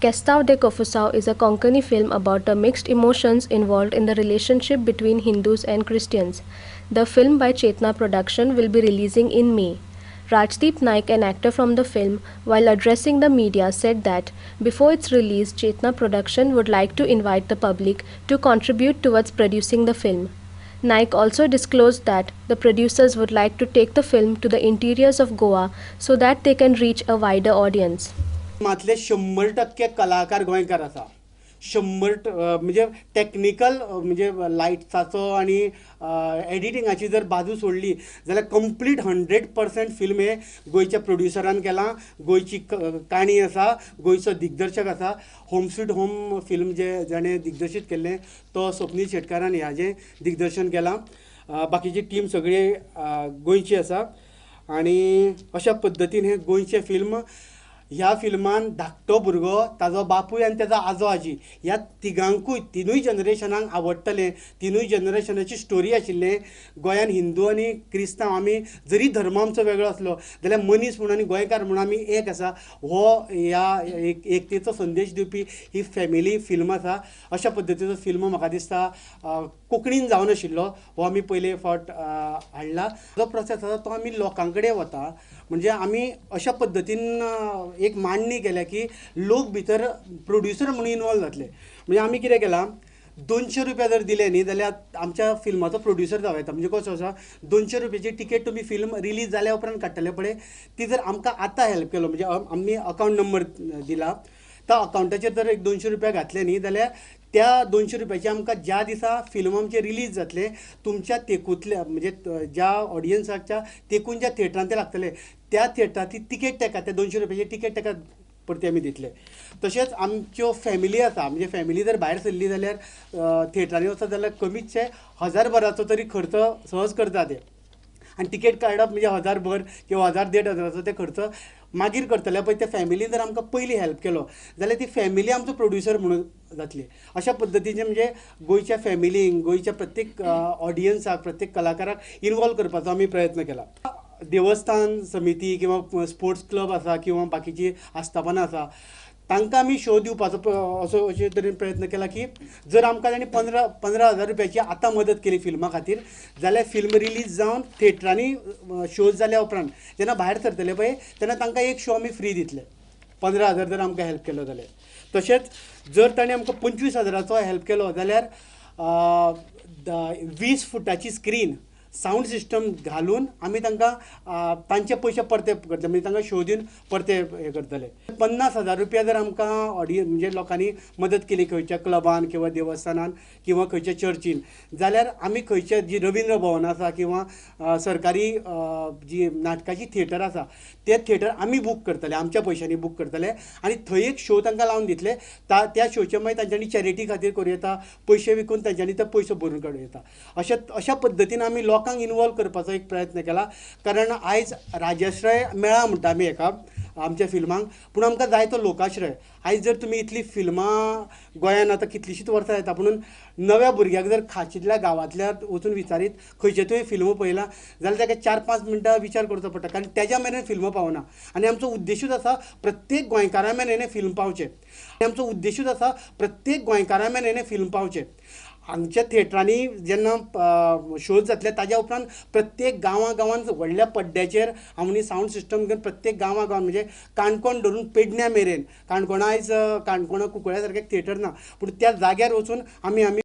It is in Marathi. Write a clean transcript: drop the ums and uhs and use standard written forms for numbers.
Kestao de Kofusao is a Konkani film about the mixed emotions involved in the relationship between Hindus and Christians. The film by Chetna Production will be releasing in May. Rajdeep Naik, an actor from the film, while addressing the media, said that before its release, Chetna Production would like to invite the public to contribute towards producing the film. Naik also disclosed that the producers would like to take the film to the interiors of Goa so that they can reach a wider audience. मातले 100% कलाकार गोंयकार आसा. 100 म्हणजे टेक्निकल म्हणजे लायट्साचो आणि एडिटिंगाची जर बाजू सोडली जाल्यार कंप्लीट 100% फिल्म हे गोंयच्या प्रोड्युसरान केलां. गोंयची काणी आसा, गोंयचो दिग्दर्शक आसा. होम स्वीट होम फिल्म जे जाणें दिग्दर्शीत केल्लें तो स्वप्नील शेटकारान ह्याचें दिग्दर्शन केलां. बाकीची टीम सगळी गोंयची आसा आणि अशा पद्दतीन हे गोंयचें फिल्म ह्या फिल्मान धाकटो भुरगो, ताजो बापूय आनी ताजो आजो आजी ह्या तिनूय जनरेशनाक आवडटलें. तिनूय जनरेशनाची स्टोरी आशिल्लें. गोंयान हिंदू आनी क्रिस्तांव आमी जरी धर्म आमचो वेगळो आसलो जाल्यार मनीस म्हणून आनी गोंयकार म्हणून आमी एक आसा. हो ह्या एकतेचो संदेश दिवपी ही फॅमिली फिल्म आसा. अशा पद्दतीचो फिल्म म्हाका दिसता कोंकणीन जावन आशिल्लो हो आमी पयले फावट हाडला. जो प्रोसेस आसा तो आमी लोकां कडेन वता. म्हणजे आमी अशा पद्दतीन एक मांडणी केल्या की लोक भितर प्रोड्युसर म्हणून इनवॉल्व जातले. म्हणजे आमी कितें केलां, 200 रुपया जर दिले न्ही जाल्यार आमच्या फिल्माचो प्रोड्युसर जावं येता. म्हणजे कसो आसा, 200 रुपयाची तिकेट तुमी फिल्म रिलीज जाल्या उपरांत काडटले पळय, ती जर आमकां आतां हेल्प केलो म्हणजे आमी अकावंट नंबर दिला, त्या अकावंटाचेर जर एक 200 रुपया घातले न्ही जाल्यार त्या 200 रुपयाचे आमकां ज्या दिसा फिल्म आमचे रिलीज जातले तुमच्या तेकूंतल्या म्हणजे ज्या ऑडियन्साच्या तेकून ज्या थिएटरांत ते लागतले त्या थिएटराची तिकेट ताका त्या 200 रुपयाची तिकेट ताका परती आमी दितले. तशेंच आमच्यो फॅमिली आसा, म्हणजे फॅमिली जर भायर सरली जाल्यार थिएटरांनी वचत जाल्यार कमीतशे 1000 तरी खर्च सहज करता ते. आनी तिकेट काडप म्हणजे 1000 किंवा 1000-1500 ते खर्च मागीर करतले पळय. त्या फॅमिलीन जर आमकां पयलीं हेल्प केलो जाल्यार ती फॅमिली आमचो प्रोड्युसर म्हणून जातली. अशा पद्दतीचें म्हणजे गोंयच्या फॅमिलींक, गोंयच्या प्रत्येक ऑडियन्साक, प्रत्येक कलाकाराक इनवॉल्व करपाचो आमी प्रयत्न केला. देवस्थान समिती किंवा स्पोर्ट्स क्लब आसा किंवा बाकीची आस्थापनां आसा तांकां आमी शो दिवपाचो अशे तरेन प्रयत्न केला की जर आमकां तांणी 15,000 रुपयाची आतां मदत केली फिल्मा खातीर जाल्यार फिल्म रिलीज जावन थिएटरांनी शोज जाल्या उपरांत जेन्ना भायर सरतले पळय तेन्ना तांकां एक शो आमी फ्री दितले. 15,000 जर आमकां हेल्प केलो जाल्यार. तशेंच जर ताणें आमकां 25,000चो हेल्प केलो जाल्यार 20 फुटाची स्क्रीन, साऊंड सिस्टम घालून आमी तांकां तांचे पयशे परते करतले. म्हणजे तांकां शो दिवन परते हे करतले. 50,000 रुपया जर आमकां म्हणजे लोकांनी मदत केली खंयच्या क्लबान किंवा देवस्थानान किंवा खंयच्या चर्चीन जाल्यार आमी खंयचे जी रविंद्र भवन आसा किंवा सरकारी जी नाटकाची थिएटर आसा ते थिएटर आमी बूक करतले, आमच्या पयशांनी बूक करतले आनी थंय एक शो तांकां लावन दितले. त्या शोचे मागीर तांच्यांनी चॅरिटी खातीर करूं येता, पयशे विकून तांच्यांनी ते पयशे भरून काडूं येता. अशा पद्दतीन आमी लोकांक इनवॉल्व करपाचो एक प्रयत्न केला. कारण आयज राजश्रय मेळा म्हणटा आमी हेका आमच्या फिल्मांक, पूण आमकां जाय तो लोकाश्रय. आयज जर तुमी इतली फिल्मां गोंयान आतां कितलींशींच वर्सां येता पूण नव्या भुरग्याक जर खाचीतल्या गांवांतल्या वचून विचारीत खंयचे तुवें फिल्म पळयलां जाल्यार ताका 4-5 मिनटां विचार करचो पडटा. कारण तेज्या मेरेन फिल्म पावना. आनी आमचो उद्देशूच आसा प्रत्येक गोंयकारा मेरेन हें फिल्म पावचें. आमचो उद्देशूच आसा प्रत्येक गोंयकारा मेरेन हें फिल्म पावचें. हांगच्या थिएटरांनी जेन्ना शोज जातले ताज्या उपरांत प्रत्येक गांवांत व्हडल्या पड्ड्याचेर आमी साऊंड सिस्टम घेवन प्रत्येक गांवांत म्हणजे काणकोण धरून पेडण्या मेरेन, काणकोणा आयज काणकोणा कुंकळ्या सारकें थिएटर ना पूण त्या जाग्यार वचून आमी